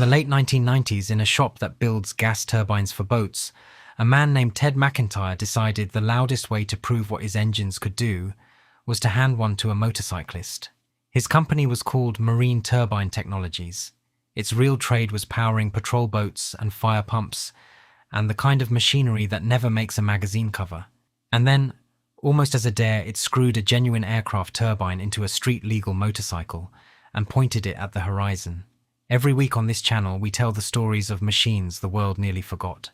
the late 1990s, in a shop that builds gas turbines for boats, a man named Ted McIntyre decided the loudest way to prove what his engines could do was to hand one to a motorcyclist. His company was called Marine Turbine Technologies. Its real trade was powering patrol boats and fire pumps, and the kind of machinery that never makes a magazine cover. And then, almost as a dare, it screwed a genuine aircraft turbine into a street-legal motorcycle and pointed it at the horizon. Every week on this channel, we tell the stories of machines the world nearly forgot.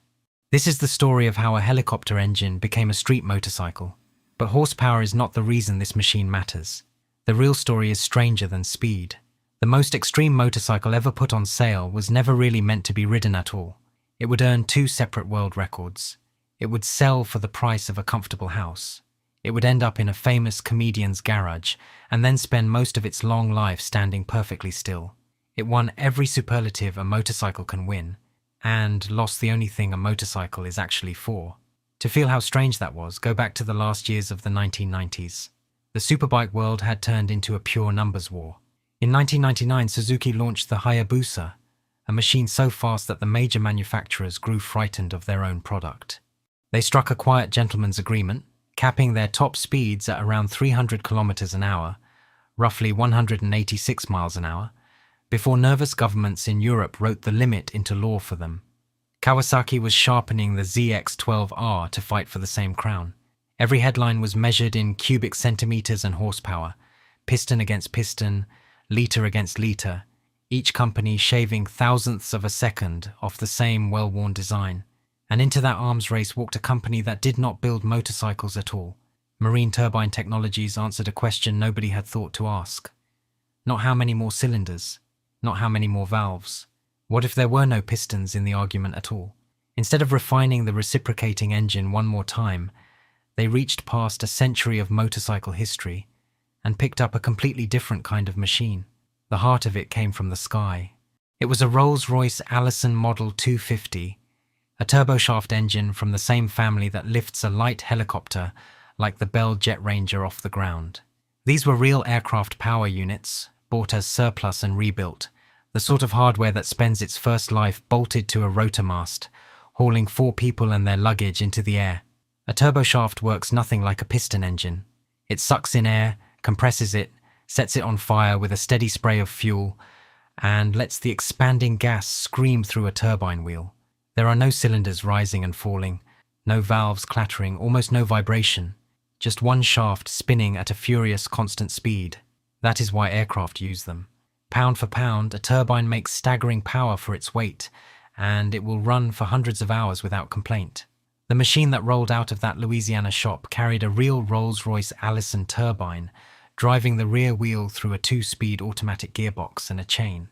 This is the story of how a helicopter engine became a street motorcycle. But horsepower is not the reason this machine matters. The real story is stranger than speed. The most extreme motorcycle ever put on sale was never really meant to be ridden at all. It would earn 2 separate world records. It would sell for the price of a comfortable house. It would end up in a famous comedian's garage and then spend most of its long life standing perfectly still. It won every superlative a motorcycle can win, and lost the only thing a motorcycle is actually for. To feel how strange that was, go back to the last years of the 1990s. The superbike world had turned into a pure numbers war. In 1999, Suzuki launched the Hayabusa, a machine so fast that the major manufacturers grew frightened of their own product. They struck a quiet gentleman's agreement, capping their top speeds at around 300 kilometers an hour, roughly 186 miles an hour, before nervous governments in Europe wrote the limit into law for them. Kawasaki was sharpening the ZX-12R to fight for the same crown. Every headline was measured in cubic centimeters and horsepower, piston against piston, liter against liter, each company shaving thousandths of a second off the same well-worn design. And into that arms race walked a company that did not build motorcycles at all. Marine Turbine Technologies answered a question nobody had thought to ask. Not how many more cylinders, not how many more valves. What if there were no pistons in the argument at all? Instead of refining the reciprocating engine one more time, they reached past a century of motorcycle history and picked up a completely different kind of machine. The heart of it came from the sky. It was a Rolls-Royce Allison Model 250, a turboshaft engine from the same family that lifts a light helicopter like the Bell Jet Ranger off the ground. These were real aircraft power units, bought as surplus and rebuilt, the sort of hardware that spends its first life bolted to a rotor mast, hauling 4 people and their luggage into the air. A turboshaft works nothing like a piston engine. It sucks in air, compresses it, sets it on fire with a steady spray of fuel, and lets the expanding gas scream through a turbine wheel. There are no cylinders rising and falling, no valves clattering, almost no vibration, just one shaft spinning at a furious constant speed. That is why aircraft use them. Pound for pound, a turbine makes staggering power for its weight, and it will run for hundreds of hours without complaint. The machine that rolled out of that Louisiana shop carried a real Rolls-Royce Allison turbine, driving the rear wheel through a 2-speed automatic gearbox and a chain.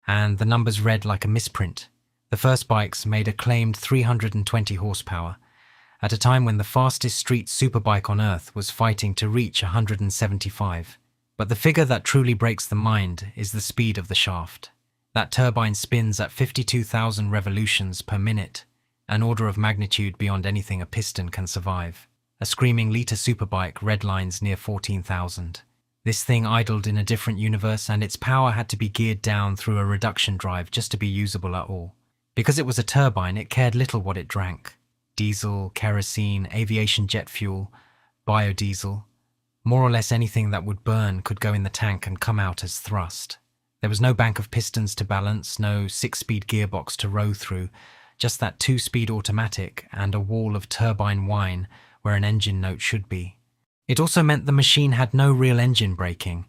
And the numbers read like a misprint. The first bikes made a claimed 320 horsepower, at a time when the fastest street superbike on Earth was fighting to reach 175. But the figure that truly breaks the mind is the speed of the shaft. That turbine spins at 52,000 revolutions per minute, an order of magnitude beyond anything a piston can survive. A screaming liter superbike redlines near 14,000. This thing idled in a different universe, and its power had to be geared down through a reduction drive just to be usable at all. Because it was a turbine, it cared little what it drank. Diesel, kerosene, aviation jet fuel, biodiesel. More or less anything that would burn could go in the tank and come out as thrust. There was no bank of pistons to balance, no 6-speed gearbox to row through, just that 2-speed automatic and a wall of turbine whine where an engine note should be. It also meant the machine had no real engine braking,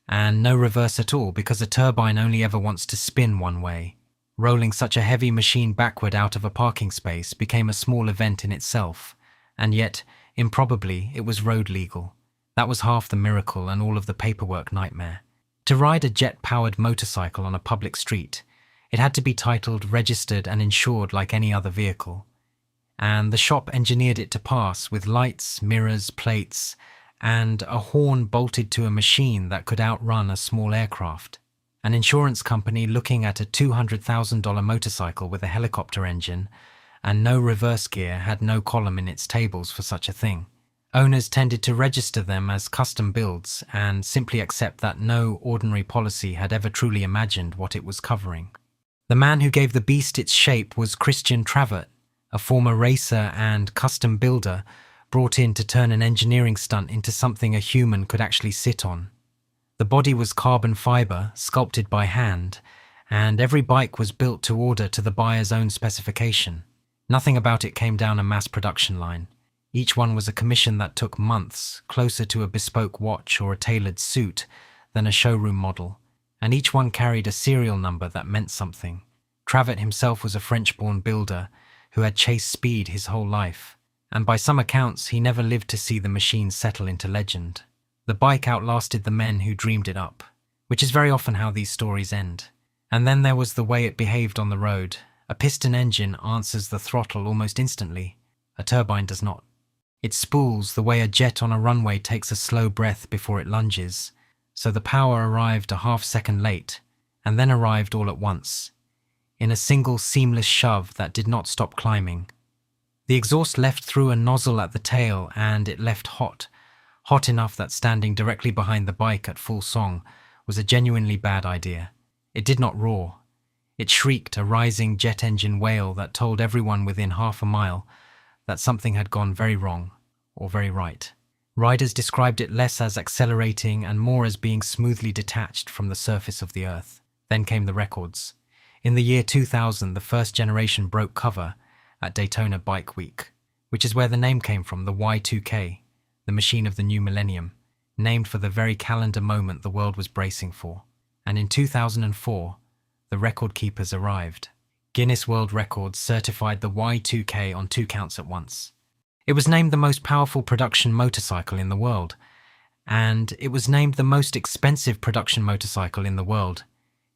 and no reverse at all, because a turbine only ever wants to spin one way. Rolling such a heavy machine backward out of a parking space became a small event in itself, and yet, improbably, it was road legal. That was half the miracle and all of the paperwork nightmare. To ride a jet-powered motorcycle on a public street, it had to be titled, registered and insured like any other vehicle. And the shop engineered it to pass with lights, mirrors, plates, and a horn bolted to a machine that could outrun a small aircraft. An insurance company looking at a $200,000 motorcycle with a helicopter engine and no reverse gear had no column in its tables for such a thing. Owners tended to register them as custom builds and simply accept that no ordinary policy had ever truly imagined what it was covering. The man who gave the beast its shape was Christian Travert, a former racer and custom builder brought in to turn an engineering stunt into something a human could actually sit on. The body was carbon fiber, sculpted by hand, and every bike was built to order to the buyer's own specification. Nothing about it came down a mass production line. Each one was a commission that took months, closer to a bespoke watch or a tailored suit than a showroom model, and each one carried a serial number that meant something. Travert himself was a French-born builder who had chased speed his whole life, and by some accounts he never lived to see the machine settle into legend. The bike outlasted the men who dreamed it up, which is very often how these stories end. And then there was the way it behaved on the road. A piston engine answers the throttle almost instantly. A turbine does not. It spools the way a jet on a runway takes a slow breath before it lunges, so the power arrived a half-second late, and then arrived all at once, in a single seamless shove that did not stop climbing. The exhaust left through a nozzle at the tail, and it left hot enough that standing directly behind the bike at full song was a genuinely bad idea. It did not roar. It shrieked, a rising jet engine wail that told everyone within half a mile that something had gone very wrong, or very right. Riders described it less as accelerating and more as being smoothly detached from the surface of the earth. Then came the records. In the year 2000, the first generation broke cover at Daytona Bike Week, which is where the name came from, the Y2K, the machine of the new millennium, named for the very calendar moment the world was bracing for. And in 2004, the record keepers arrived. Guinness World Records certified the Y2K on 2 counts at once. It was named the most powerful production motorcycle in the world, and it was named the most expensive production motorcycle in the world,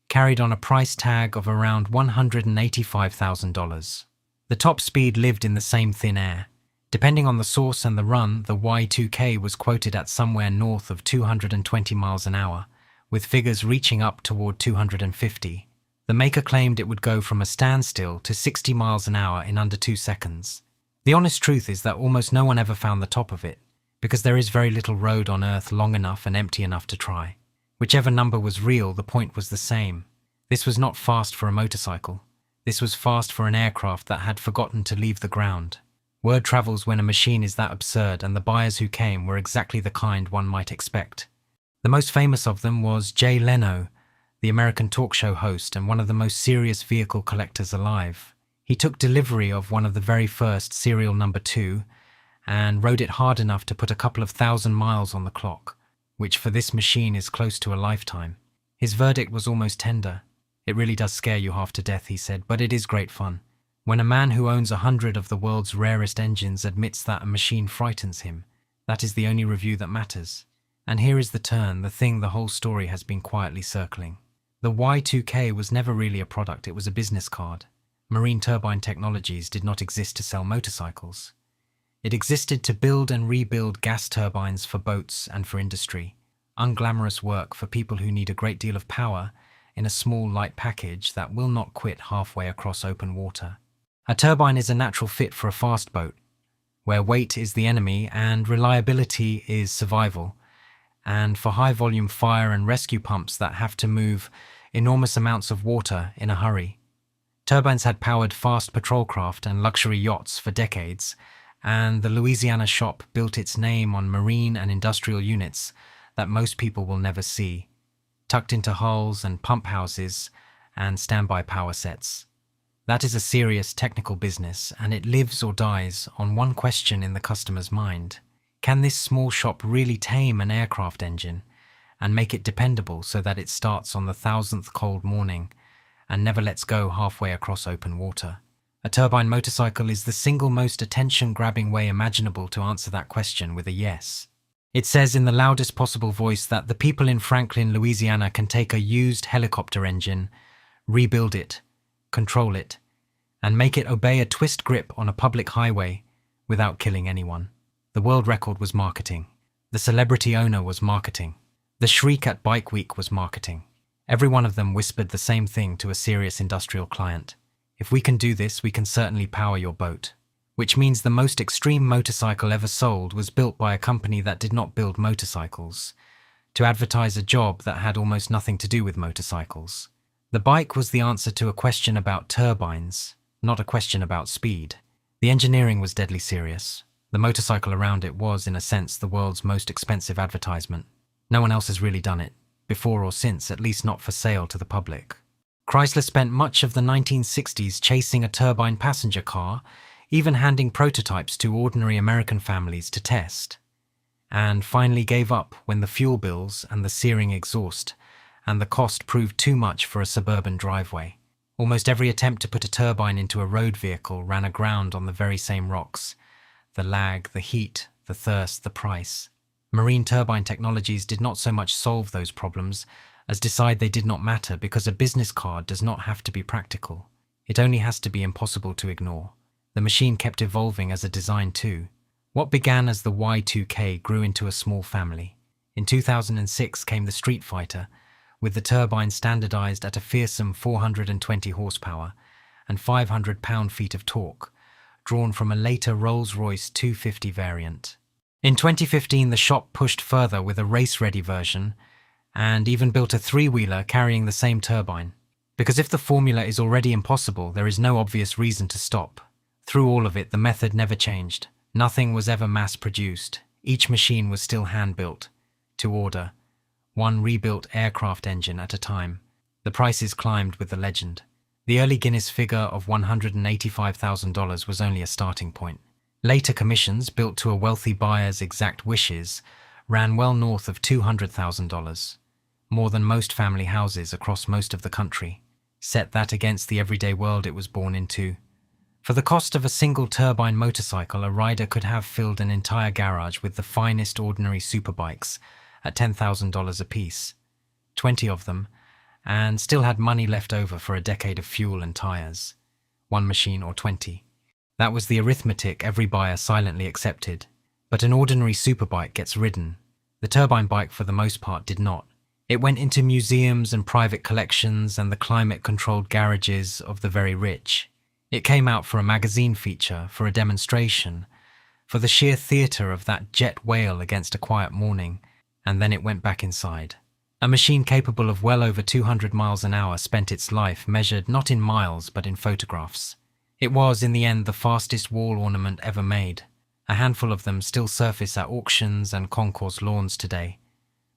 carried on a price tag of around $185,000. The top speed lived in the same thin air. Depending on the source and the run, the Y2K was quoted at somewhere north of 220 miles an hour, with figures reaching up toward 250. The maker claimed it would go from a standstill to 60 miles an hour in under 2 seconds. The honest truth is that almost no one ever found the top of it, because there is very little road on Earth long enough and empty enough to try. Whichever number was real, the point was the same. This was not fast for a motorcycle. This was fast for an aircraft that had forgotten to leave the ground. Word travels when a machine is that absurd, and the buyers who came were exactly the kind one might expect. The most famous of them was Jay Leno, the American talk show host and one of the most serious vehicle collectors alive. He took delivery of one of the very first serial number 2 and rode it hard enough to put a couple of thousand miles on the clock, which for this machine is close to a lifetime. His verdict was almost tender. "It really does scare you half to death," he said, "but it is great fun." When a man who owns 100 of the world's rarest engines admits that a machine frightens him, that is the only review that matters. And here is the turn, the thing the whole story has been quietly circling. The Y2K was never really a product, it was a business card. Marine turbine technologies did not exist to sell motorcycles. It existed to build and rebuild gas turbines for boats and for industry. Unglamorous work for people who need a great deal of power in a small, light package that will not quit halfway across open water. A turbine is a natural fit for a fast boat, where weight is the enemy and reliability is survival, and for high-volume fire and rescue pumps that have to move enormous amounts of water in a hurry. Turbines had powered fast patrol craft and luxury yachts for decades, and the Louisiana shop built its name on marine and industrial units that most people will never see, tucked into hulls and pump houses and standby power sets. That is a serious technical business, and it lives or dies on one question in the customer's mind. Can this small shop really tame an aircraft engine and make it dependable so that it starts on the 1,000th cold morning and never lets go halfway across open water? A turbine motorcycle is the single most attention-grabbing way imaginable to answer that question with a yes. It says in the loudest possible voice that the people in Franklin, Louisiana can take a used helicopter engine, rebuild it, control it, and make it obey a twist grip on a public highway without killing anyone. The world record was marketing. The celebrity owner was marketing. The shriek at Bike Week was marketing. Every one of them whispered the same thing to a serious industrial client. If we can do this, we can certainly power your boat. Which means the most extreme motorcycle ever sold was built by a company that did not build motorcycles, to advertise a job that had almost nothing to do with motorcycles. The bike was the answer to a question about turbines, not a question about speed. The engineering was deadly serious. The motorcycle around it was, in a sense, the world's most expensive advertisement. No one else has really done it, before or since, at least not for sale to the public. Chrysler spent much of the 1960s chasing a turbine passenger car, even handing prototypes to ordinary American families to test, and finally gave up when the fuel bills and the searing exhaust and the cost proved too much for a suburban driveway. Almost every attempt to put a turbine into a road vehicle ran aground on the very same rocks. The lag, the heat, the thirst, the price. Marine turbine technologies did not so much solve those problems as decide they did not matter, because a business card does not have to be practical. It only has to be impossible to ignore. The machine kept evolving as a design too. What began as the Y2K grew into a small family. In 2006 came the Street Fighter, with the turbine standardized at a fearsome 420 horsepower and 500 pound-feet of torque, drawn from a later Rolls-Royce 250 variant. In 2015, the shop pushed further with a race-ready version and even built a three-wheeler carrying the same turbine. Because if the formula is already impossible, there is no obvious reason to stop. Through all of it, the method never changed. Nothing was ever mass-produced. Each machine was still hand-built, to order, one rebuilt aircraft engine at a time. The prices climbed with the legend. The early Guinness figure of $185,000 was only a starting point. Later commissions, built to a wealthy buyer's exact wishes, ran well north of $200,000, more than most family houses across most of the country. Set that against the everyday world it was born into. For the cost of a single turbine motorcycle, a rider could have filled an entire garage with the finest ordinary superbikes at $10,000 apiece, 20 of them, and still had money left over for a decade of fuel and tires. One machine or 20. That was the arithmetic every buyer silently accepted. But an ordinary superbike gets ridden. The turbine bike, for the most part, did not. It went into museums and private collections and the climate-controlled garages of the very rich. It came out for a magazine feature, for a demonstration, for the sheer theatre of that jet wail against a quiet morning, and then it went back inside. A machine capable of well over 200 miles an hour spent its life measured not in miles but in photographs. It was, in the end, the fastest wall ornament ever made. A handful of them still surface at auctions and concourse lawns today,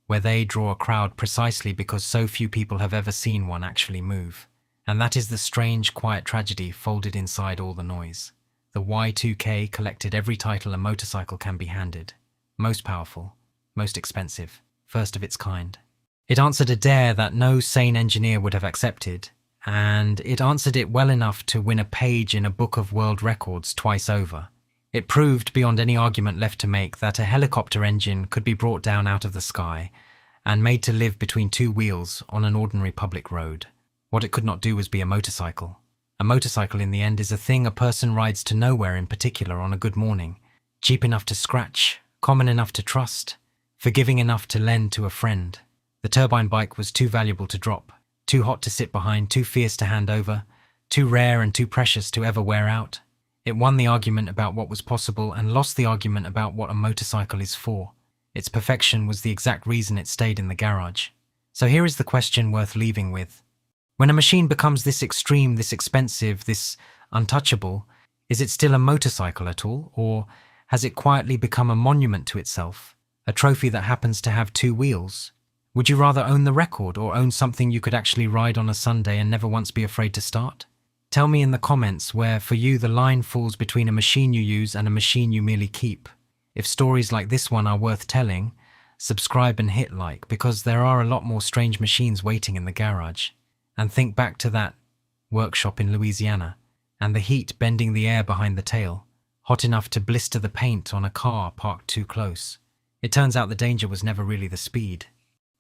where they draw a crowd precisely because so few people have ever seen one actually move. And that is the strange, quiet tragedy folded inside all the noise. The Y2K collected every title a motorcycle can be handed. Most powerful, most expensive, first of its kind. It answered a dare that no sane engineer would have accepted, and it answered it well enough to win a page in a book of world records twice over. It proved beyond any argument left to make that a helicopter engine could be brought down out of the sky and made to live between two wheels on an ordinary public road. What it could not do was be a motorcycle. A motorcycle, in the end, is a thing a person rides to nowhere in particular on a good morning, cheap enough to scratch, common enough to trust, forgiving enough to lend to a friend. The turbine bike was too valuable to drop, too hot to sit behind, too fierce to hand over, too rare and too precious to ever wear out. It won the argument about what was possible and lost the argument about what a motorcycle is for. Its perfection was the exact reason it stayed in the garage. So here is the question worth leaving with. When a machine becomes this extreme, this expensive, this untouchable, is it still a motorcycle at all, or has it quietly become a monument to itself, a trophy that happens to have two wheels? Would you rather own the record or own something you could actually ride on a Sunday and never once be afraid to start? Tell me in the comments where, for you, the line falls between a machine you use and a machine you merely keep. If stories like this one are worth telling, subscribe and hit like, because there are a lot more strange machines waiting in the garage. And think back to that workshop in Louisiana, and the heat bending the air behind the tail, hot enough to blister the paint on a car parked too close. It turns out the danger was never really the speed.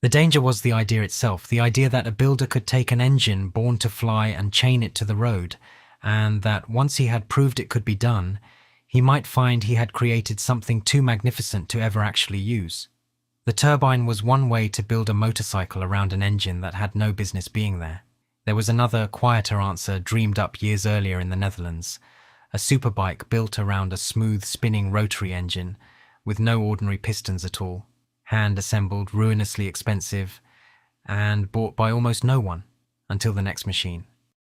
The danger was the idea itself, the idea that a builder could take an engine born to fly and chain it to the road, and that once he had proved it could be done, he might find he had created something too magnificent to ever actually use. The turbine was one way to build a motorcycle around an engine that had no business being there. There was another, quieter answer dreamed up years earlier in the Netherlands, a superbike built around a smooth spinning rotary engine with no ordinary pistons at all. Hand-assembled, ruinously expensive, and bought by almost no one. Until the next machine.